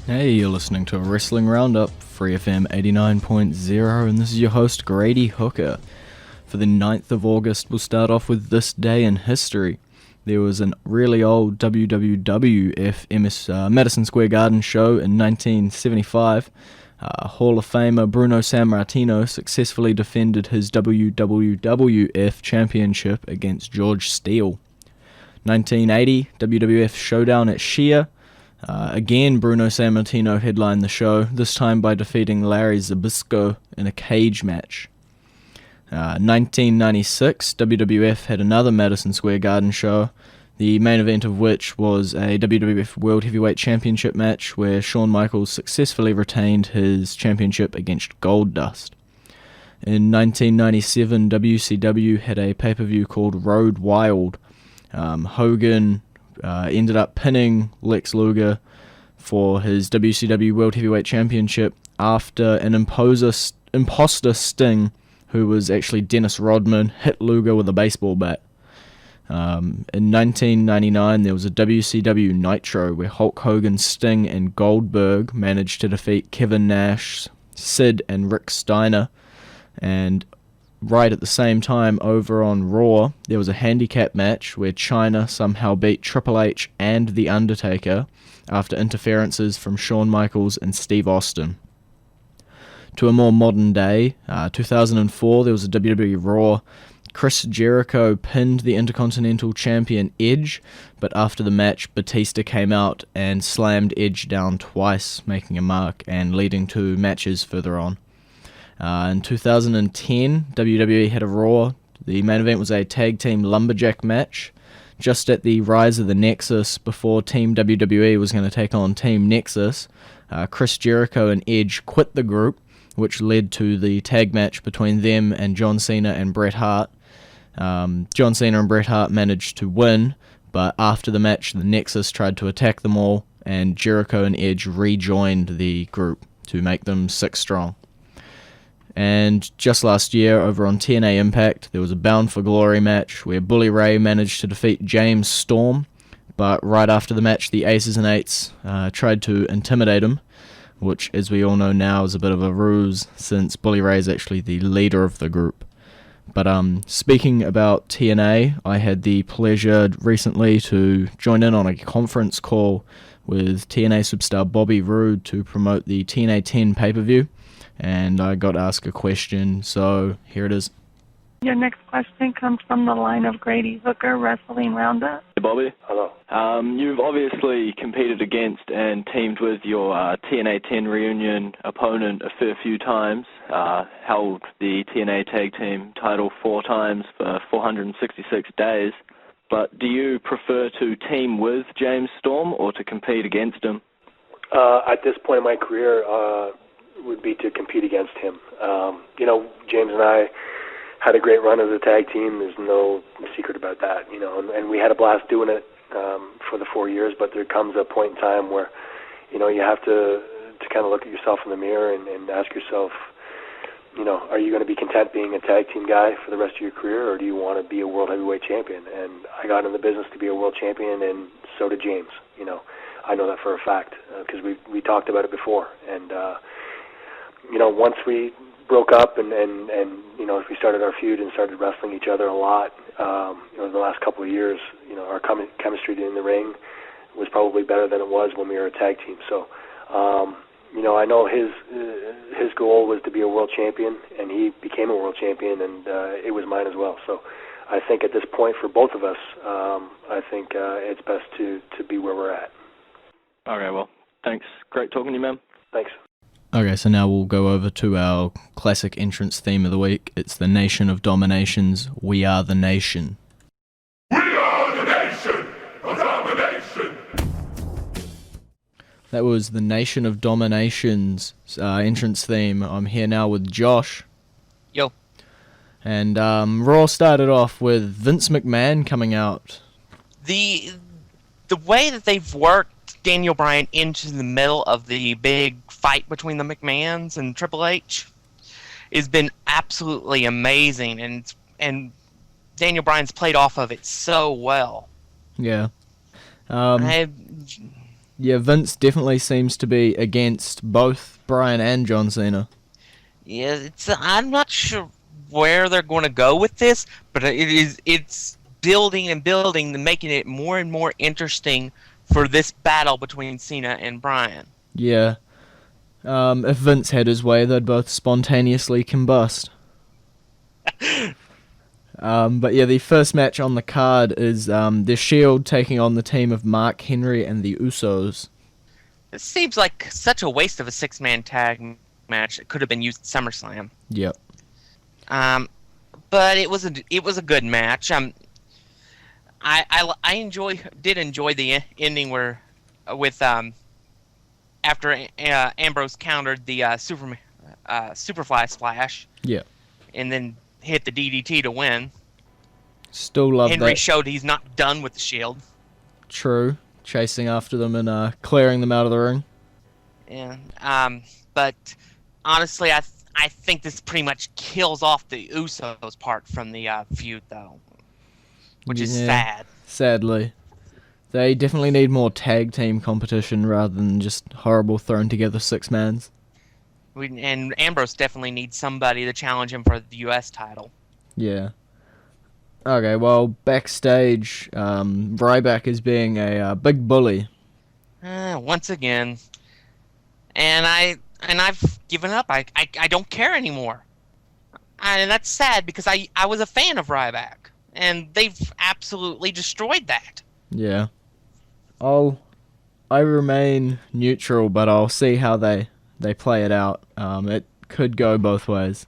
Hey, you're listening to a Wrestling Roundup, FreeFM 89.0, and this is your host, Grady Hooker. For the 9th of August, we'll start off with this day in history. There was a really old WWF Madison Square Garden show in 1975. Hall of Famer Bruno Sammartino successfully defended his WWF Championship against George Steele. 1980, WWF Showdown at Shea. Again, Bruno Sammartino headlined the show, this time by defeating Larry Zbyszko in a cage match. 1996, WWF had another Madison Square Garden show, the main event of which was a WWF World Heavyweight Championship match where Shawn Michaels successfully retained his championship against Goldust. In 1997, WCW had a pay-per-view called Road Wild. Hogan ended up pinning Lex Luger for his WCW World Heavyweight Championship after an imposter Sting, who was actually Dennis Rodman, hit Luger with a baseball bat. In 1999, there was a WCW Nitro where Hulk Hogan, Sting, and Goldberg managed to defeat Kevin Nash, Sid, and Rick Steiner. And right at the same time, over on Raw, there was a handicap match where Chyna somehow beat Triple H and The Undertaker after interferences from Shawn Michaels and Steve Austin. To a more modern day, 2004, there was a WWE Raw. Chris Jericho pinned the Intercontinental Champion Edge, but after the match, Batista came out and slammed Edge down twice, making a mark and leading to matches further on. In 2010, WWE had a Raw. The main event was a tag team lumberjack match. Just at the rise of the Nexus, before Team WWE was going to take on Team Nexus, Chris Jericho and Edge quit the group, which led to the tag match between them and John Cena and Bret Hart. John Cena and Bret Hart managed to win, but after the match, the Nexus tried to attack them all, and Jericho and Edge rejoined the group to make them 6 strong. And just last year, over on TNA Impact, there was a Bound for Glory match where Bully Ray managed to defeat James Storm, but right after the match, the Aces and Eights tried to intimidate him, which, as we all know now, is a bit of a ruse, since Bully Ray is actually the leader of the group. But speaking about TNA, I had the pleasure recently to join in on a conference call with TNA superstar Bobby Roode to promote the TNA 10 pay-per-view, and I got asked a question, so here it is. Your next question comes from the line of Grady Hooker, Wrestling Roundup. Hey, Bobby. Hello. You've obviously competed against and teamed with your TNA 10 reunion opponent a fair few times, held the TNA Tag Team title 4 times for 466 days, but do you prefer to team with James Storm or to compete against him? At this point in my career, would be to compete against him. James and I had a great run as a tag team. There's no secret about that, and we had a blast doing it for the 4 years, but there comes a point in time where, you have to kind of look at yourself in the mirror and ask yourself, are you going to be content being a tag team guy for the rest of your career, or do you want to be a world heavyweight champion? And I got in the business to be a world champion, and so did James. I know that for a fact because we talked about it before. And once we broke up and we started our feud and started wrestling each other a lot, the last couple of years, our chemistry in the ring was probably better than it was when we were a tag team. So, I know his goal was to be a world champion, and he became a world champion, and it was mine as well. So I think at this point for both of us, I think it's best to be where we're at. Okay, well, thanks. Great talking to you, man. Thanks. Okay, so now we'll go over to our classic entrance theme of the week. It's the Nation of Dominations, We Are the Nation. We are the Nation of Domination! That was the Nation of Dominations entrance theme. I'm here now with Josh. Yo. And Raw started off with Vince McMahon coming out. The way that they've worked Daniel Bryan into the middle of the big fight between the McMahons and Triple H has been absolutely amazing, and Daniel Bryan's played off of it so well. Yeah. Yeah, Vince definitely seems to be against both Bryan and John Cena. Yeah, I'm not sure where they're going to go with this, but it's building and building and making it more and more interesting for this battle between Cena and Bryan. Yeah. If Vince had his way, they'd both spontaneously combust. But yeah, the first match on the card is the Shield taking on the team of Mark Henry and the Usos. It seems like such a waste of a six-man tag match. It could have been used at SummerSlam. Yep. But it was a good match. I did enjoy the ending where with after Ambrose countered the Superfly Splash. Yeah. And then hit the DDT to win. Still love Henry that. showed he's not done with the Shield. True. Chasing after them and clearing them out of the ring. Yeah. But honestly, I think this pretty much kills off the Usos part from the feud, though, which is sad. Sadly. They definitely need more tag team competition rather than just horrible thrown together six-mans. And Ambrose definitely needs somebody to challenge him for the U.S. title. Yeah. Okay, well, backstage, Ryback is being a big bully. Once again. And I've given up. I don't care anymore. And that's sad because I was a fan of Ryback. And they've absolutely destroyed that. Yeah. I remain neutral, but I'll see how they play it out. It could go both ways.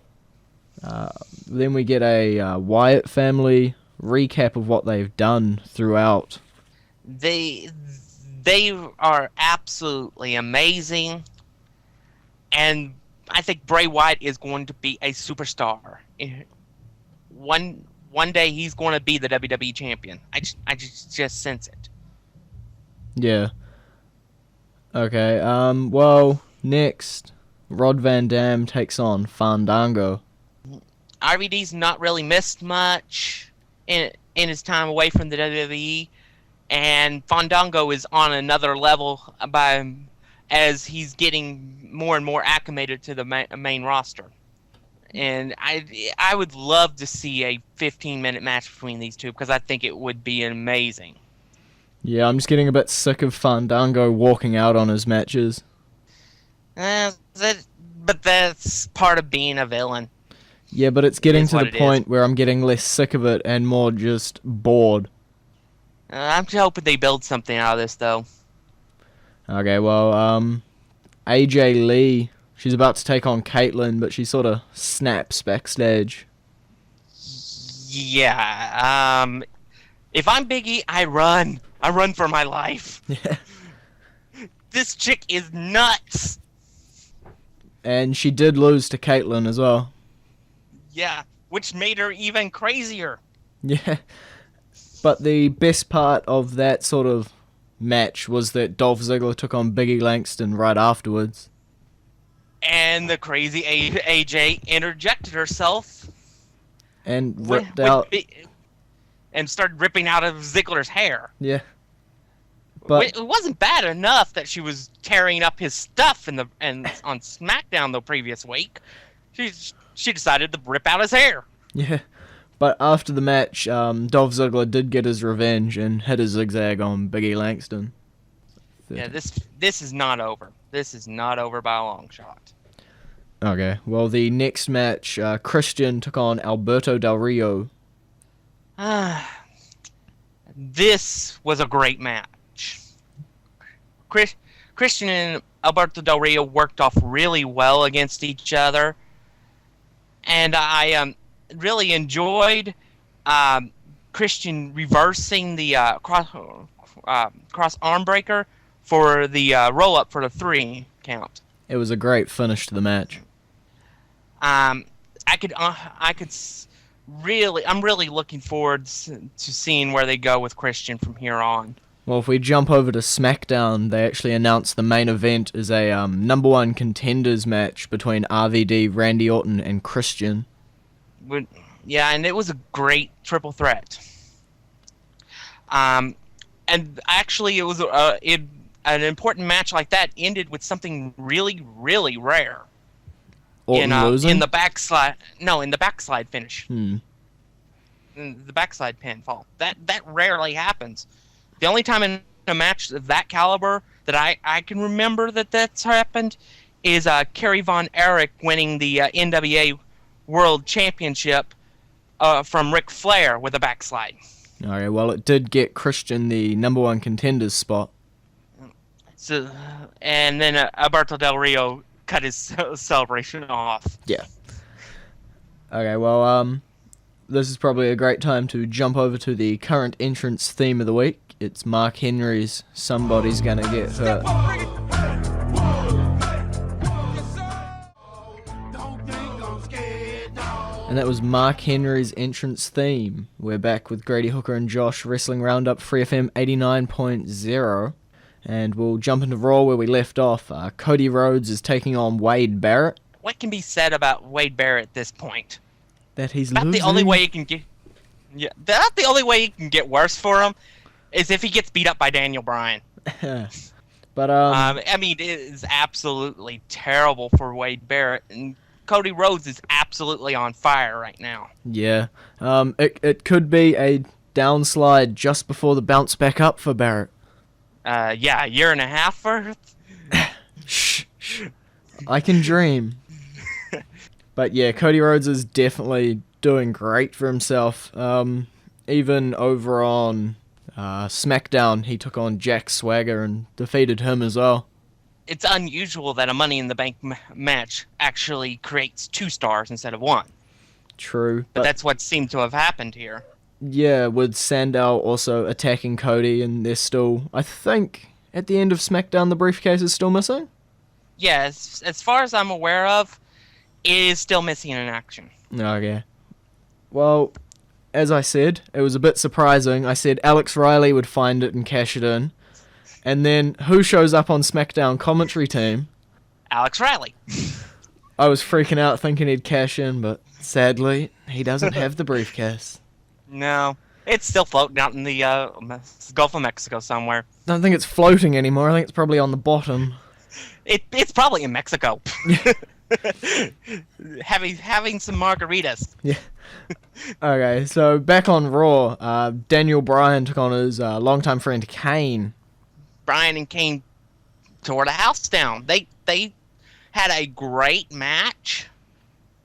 Then we get a Wyatt family recap of what they've done throughout. They are absolutely amazing, and I think Bray Wyatt is going to be a superstar. One day he's going to be the WWE champion. I just sense it. Yeah. Okay. Well, next, Rod Van Dam takes on Fandango. RVD's not really missed much in his time away from the WWE, and Fandango is on another level as he's getting more and more acclimated to the main roster. And I would love to see a 15-minute match between these two because I think it would be amazing. Yeah, I'm just getting a bit sick of Fandango walking out on his matches. But that's part of being a villain. Yeah, but it's getting to the point where I'm getting less sick of it and more just bored. I'm hoping they build something out of this, though. Okay, well, AJ Lee, she's about to take on Caitlyn, but she sort of snaps backstage. Yeah, if I'm Big E, I run. I run for my life. Yeah. This chick is nuts. And she did lose to Caitlyn as well. Yeah, which made her even crazier. Yeah. But the best part of that sort of match was that Dolph Ziggler took on Biggie Langston right afterwards. And the crazy AJ interjected herself. And ripped out... and started ripping out of Ziggler's hair. Yeah. But it wasn't bad enough that she was tearing up his stuff on SmackDown the previous week. She decided to rip out his hair. Yeah. But after the match, Dolph Ziggler did get his revenge and hit a zigzag on Biggie Langston. Yeah, this is not over. This is not over by a long shot. Okay. Well, the next match, Christian took on Alberto Del Rio. This was a great match. Christian and Alberto Del Rio worked off really well against each other, and I really enjoyed Christian reversing the cross arm breaker for the roll up for the 3 count. It was a great finish to the match. I'm really looking forward to seeing where they go with Christian from here on. Well, if we jump over to SmackDown, they actually announced the main event is a #1 contenders match between RVD, Randy Orton, and Christian. Yeah, and it was a great triple threat. And actually, it an important match like that ended with something really, really rare. Orton losing? In the backslide. No, in the backslide finish. Hmm. In the backslide pinfall. That rarely happens. The only time in a match of that caliber that I can remember that's happened is Kerry Von Erich winning the NWA World Championship from Ric Flair with a backslide. Okay, well, it did get Christian the number one contenders spot. So, and then Alberto Del Rio cut his celebration off. Yeah. Okay, well, this is probably a great time to jump over to the current entrance theme of the week. It's Mark Henry's Somebody's Gonna Get Hurt. And that was Mark Henry's entrance theme. We're back with Grady, Hooker and Josh wrestling Roundup FreeFM 89.0. And we'll jump into Raw where we left off. Cody Rhodes is taking on Wade Barrett. What can be said about Wade Barrett at this point? That he's about losing. The only way he can get, about the only way he can get worse for him is if he gets beat up by Daniel Bryan. But I mean, it is absolutely terrible for Wade Barrett, and Cody Rhodes is absolutely on fire right now. Yeah. It could be a downslide just before the bounce back up for Barrett. Yeah, a year and a half worth. Shh. I can dream. But yeah, Cody Rhodes is definitely doing great for himself. Even over on SmackDown, he took on Jack Swagger and defeated him as well. It's unusual that a Money in the Bank match actually creates 2 stars instead of 1. True. But that's what seemed to have happened here. Yeah, with Sandow also attacking Cody, and they're still, I think, at the end of SmackDown, the briefcase is still missing? Yeah, as far as I'm aware of, it is still missing in action. Okay. Well, as I said, it was a bit surprising. I said Alex Riley would find it and cash it in. And then, who shows up on SmackDown commentary team? Alex Riley. I was freaking out thinking he'd cash in, but sadly, he doesn't have the briefcase. No. It's still floating out in the Gulf of Mexico somewhere. I don't think it's floating anymore. I think it's probably on the bottom. It's probably in Mexico. having some margaritas. Yeah. Okay, so back on Raw, Daniel Bryan took on his longtime friend Kane. Bryan and Kane tore the house down. They had a great match,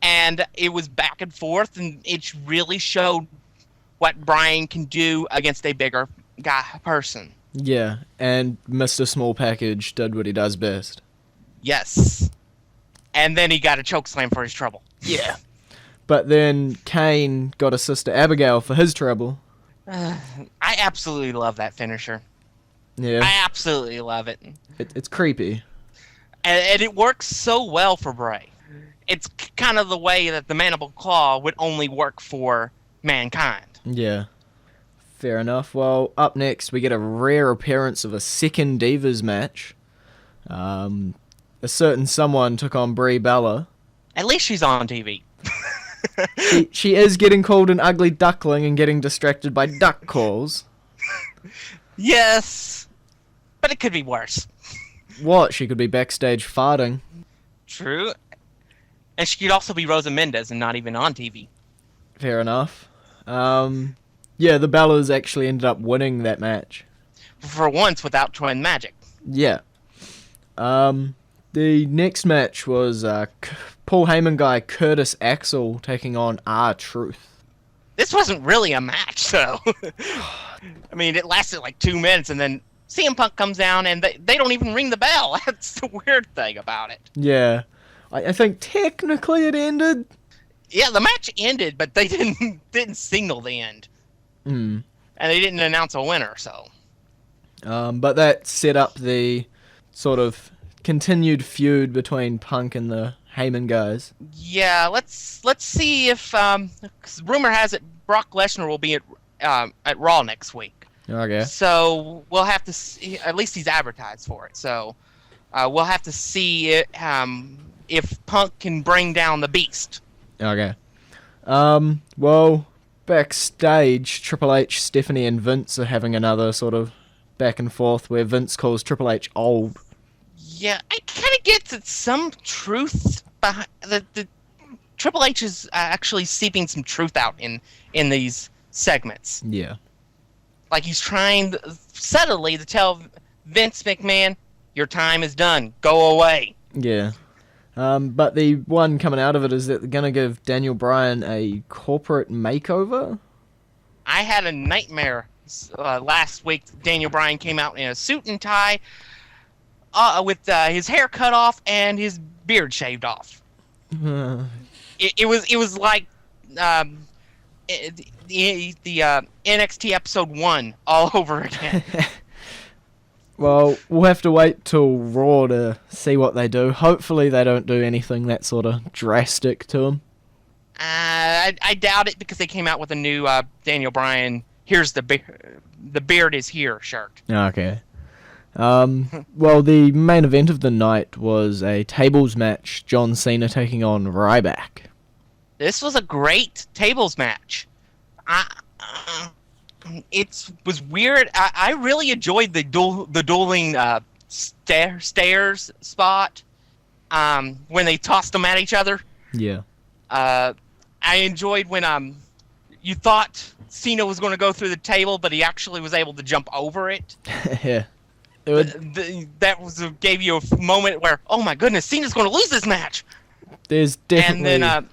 and it was back and forth, and it really showed what Bryan can do against a bigger person. Yeah, and Mr. Small Package did what he does best. Yes. And then he got a chokeslam for his trouble. Yeah. But then Kane got a Sister Abigail for his trouble. I absolutely love that finisher. Yeah. I absolutely love it. It's creepy. And it works so well for Bray. It's kind of the way that the Mandible Claw would only work for Mankind. Yeah. Fair enough. Well, up next, we get a rare appearance of a second Divas match. A certain someone took on Brie Bella. At least she's on TV. She is getting called an ugly duckling and getting distracted by duck calls. Yes, but it could be worse. What? She could be backstage farting. True. And she could also be Rosa Mendez and not even on TV. Fair enough. Yeah, the Bellas actually ended up winning that match. For once, without Twin Magic. Yeah. The next match was Paul Heyman guy Curtis Axel taking on R-Truth. This wasn't really a match, though. I mean, it lasted like 2 minutes, and then CM Punk comes down, and they don't even ring the bell. That's the weird thing about it. Yeah. I think technically it ended. Yeah, the match ended, but they didn't signal the end. Mm. And they didn't announce a winner, so. But that set up the sort of continued feud between Punk and the Heyman guys. Yeah, let's see if 'cause rumor has it Brock Lesnar will be at Raw next week. Okay. So we'll have to see. At least he's advertised for it. So we'll have to see if Punk can bring down the Beast. Okay. Well, backstage, Triple H, Stephanie, and Vince are having another sort of back and forth where Vince calls Triple H old. Yeah, I kind of get that some truth behind the Triple H is actually seeping some truth out in these segments. Yeah. Like he's trying subtly to tell Vince McMahon, your time is done. Go away. Yeah. But the one coming out of it is that they're going to give Daniel Bryan a corporate makeover. I had a nightmare last week. Daniel Bryan came out in a suit and tie with his hair cut off and his beard shaved off. It was like the NXT episode 1 all over again. Well, we'll have to wait till Raw to see what they do. Hopefully they don't do anything that sort of drastic to him. I doubt it because they came out with a new Daniel Bryan, here's the beard is here shirt. Okay. Well, the main event of the night was a tables match, John Cena taking on Ryback. This was a great tables match. It was weird. I really enjoyed the dueling stairs spot when they tossed them at each other. Yeah. I enjoyed when you thought Cena was going to go through the table, but he actually was able to jump over it. Yeah. That gave you a moment where, oh my goodness, Cena's going to lose this match. There's definitely and then,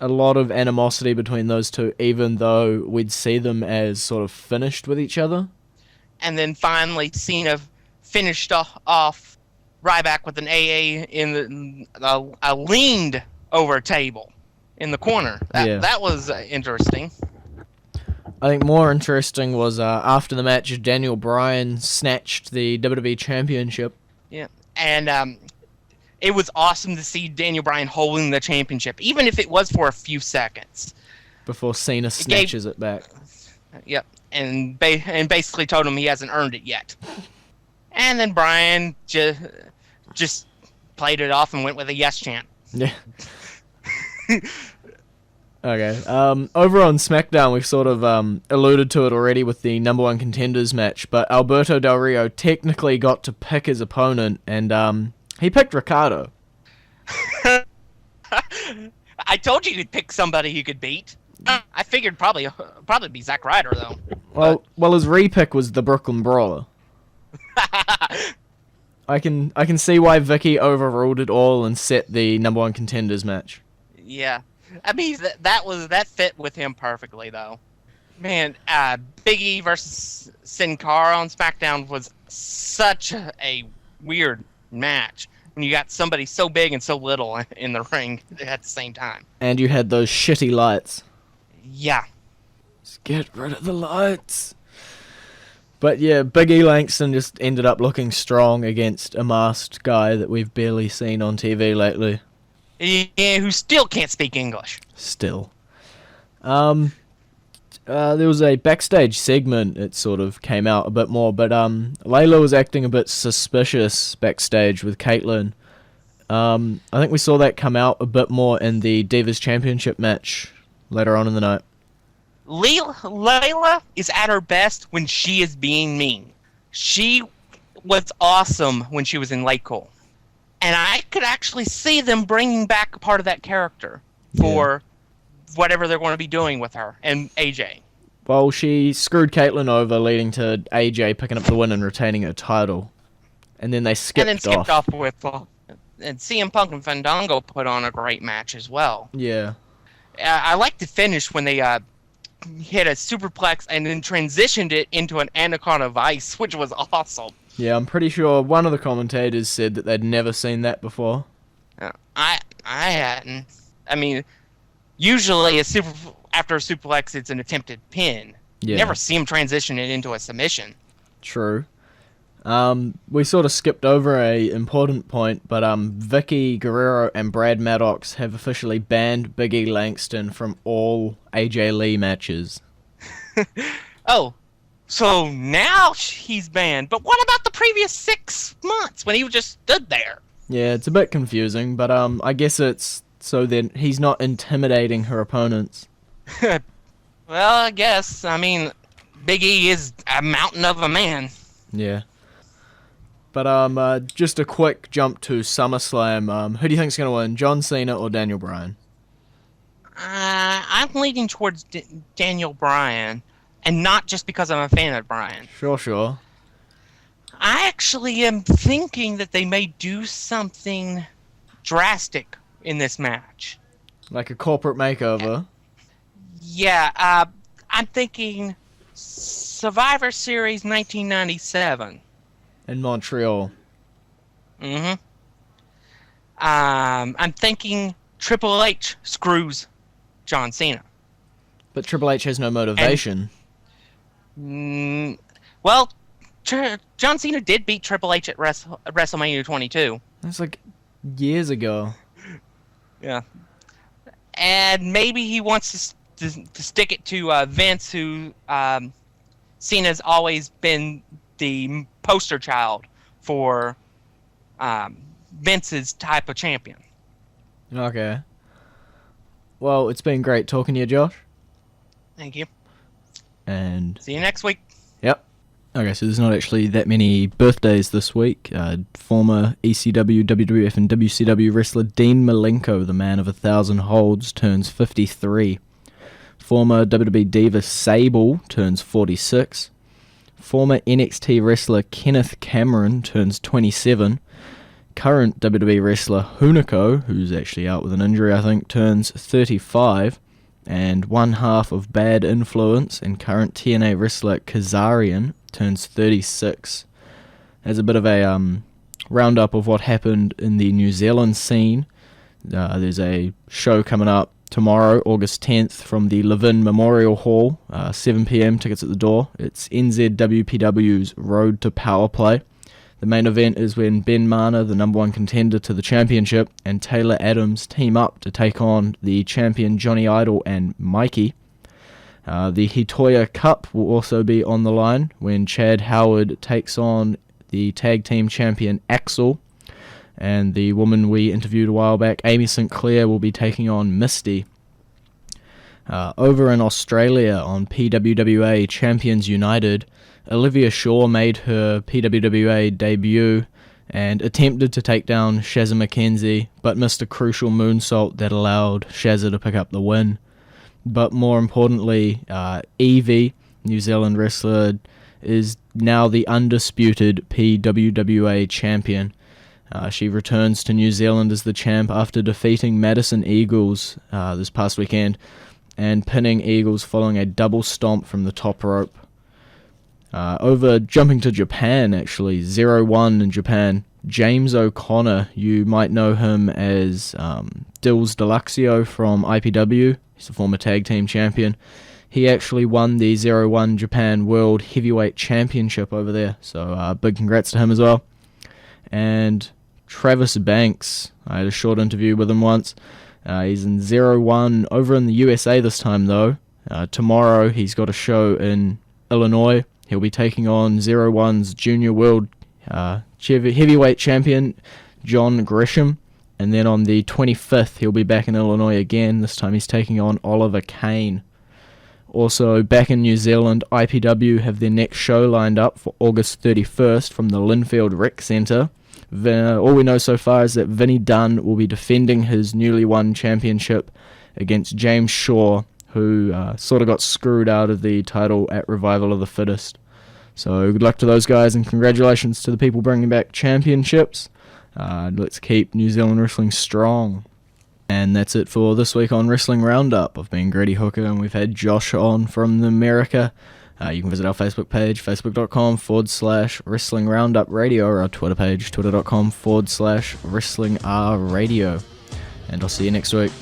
a lot of animosity between those two, even though we'd see them as sort of finished with each other. And then finally, Cena finished off Ryback with an AA in a leaned over table in the corner. That was interesting. I think more interesting was after the match, Daniel Bryan snatched the WWE Championship. Yeah, and it was awesome to see Daniel Bryan holding the championship, even if it was for a few seconds. Before Cena snatches it back. Yep, and basically told him he hasn't earned it yet. And then Bryan just played it off and went with a yes chant. Yeah. Okay. Over on SmackDown, we've sort of alluded to it already with the number one contenders match, but Alberto Del Rio technically got to pick his opponent, and he picked Ricardo. I told you he'd pick somebody he could beat. I figured probably be Zack Ryder though. Well, his repick was the Brooklyn Brawler. I can see why Vicky overruled it all and set the number one contenders match. Yeah. I mean, that fit with him perfectly, though. Man, Big E versus Sin Cara on SmackDown was such a weird match when you got somebody so big and so little in the ring at the same time. And you had those shitty lights. Yeah. Just get rid of the lights. But yeah, Big E Langston just ended up looking strong against a masked guy that we've barely seen on TV lately. Yeah, who still can't speak English. Still. There was a backstage segment, it sort of came out a bit more, but Layla was acting a bit suspicious backstage with Caitlyn. I think we saw that come out a bit more in the Divas Championship match later on in the night. Layla is at her best when she is being mean. She was awesome when she was in Late Cole. And I could actually see them bringing back a part of that character for whatever they're going to be doing with her and AJ. Well, she screwed Caitlyn over, leading to AJ picking up the win and retaining her title. And then they skipped off with... and CM Punk and Fandango put on a great match as well. Yeah. I like the finish when they hit a superplex and then transitioned it into an Anaconda Vice, which was awesome. Yeah, I'm pretty sure one of the commentators said that they'd never seen that before. I hadn't. I mean, usually after a superplex, it's an attempted pin. Yeah. You never see him transition it into a submission. True. We sort of skipped over a important point, but Vicky Guerrero and Brad Maddox have officially banned Big E Langston from all AJ Lee matches. Oh. So now he's banned, but what about the previous 6 months when he just stood there? Yeah, it's a bit confusing, but I guess it's so that he's not intimidating her opponents. Well, I guess. I mean, Big E is a mountain of a man. Yeah. But just a quick jump to SummerSlam. Who do you think's going to win, John Cena or Daniel Bryan? I'm leaning towards Daniel Bryan, and not just because I'm a fan of Bryan. Sure. I actually am thinking that they may do something drastic in this match. Like a corporate makeover. Yeah, I'm thinking Survivor Series 1997. In Montreal. Mm-hmm. I'm thinking Triple H screws John Cena. But Triple H has no motivation. Well, John Cena did beat Triple H at WrestleMania 22. That's like years ago. Yeah. And maybe he wants to stick it to Vince, who Cena's always been the poster child for Vince's type of champion. Okay. Well, it's been great talking to you, Josh. Thank you. And See you next week. Yep. Okay, so there's not actually that many birthdays this week. Former ECW, WWF, and WCW wrestler Dean Malenko, the man of 1,000 holds, turns 53. Former WWE diva Sable turns 46. Former NXT wrestler Kenneth Cameron turns 27. Current WWE wrestler Hunico, who's actually out with an injury I think, turns 35. And one half of Bad Influence and current TNA wrestler Kazarian turns 36. As a bit of a roundup of what happened in the New Zealand scene, there's a show coming up tomorrow, August 10th, from the Levin Memorial Hall, 7 p.m, tickets at the door. It's NZWPW's Road to Power Play. The main event is when Ben Mana, the number one contender to the championship, and Taylor Adams team up to take on the champion Johnny Idol and Mikey. The Hitoya Cup will also be on the line when Chad Howard takes on the tag team champion Axel. And the woman we interviewed a while back, Amy St. Clair, will be taking on Misty. Over in Australia on PWWA Champions United, Olivia Shaw made her PWWA debut and attempted to take down Shazza McKenzie, but missed a crucial moonsault that allowed Shazza to pick up the win. But more importantly, Evie, New Zealand wrestler, is now the undisputed PWWA champion. She returns to New Zealand as the champ after defeating Madison Eagles this past weekend and pinning Eagles following a double stomp from the top rope. Jumping to Japan, actually, 0-1 in Japan, James O'Connor, you might know him as Dills Deluxio from IPW. He's a former tag team champion. He actually won the 0-1 Japan World Heavyweight Championship over there, so big congrats to him as well. And Travis Banks, I had a short interview with him once. He's in 0-1 over in the USA this time though. Tomorrow he's got a show in Illinois. He'll be taking on 0-1's Junior World Heavyweight Champion John Gresham. And then on the 25th he'll be back in Illinois again. This time he's taking on Oliver Kane. Also back in New Zealand, IPW have their next show lined up for August 31st from the Linfield Rec Centre. All we know so far is that Vinnie Dunn will be defending his newly won championship against James Shaw, who sort of got screwed out of the title at Revival of the Fittest. So good luck to those guys and congratulations to the people bringing back championships. Let's keep New Zealand wrestling strong. And that's it for this week on Wrestling Roundup. I've been Grady Hooker and we've had Josh on from America. You can visit our Facebook page, facebook.com/Wrestling Roundup Radio, or our Twitter page, twitter.com/Wrestling R Radio. And I'll see you next week.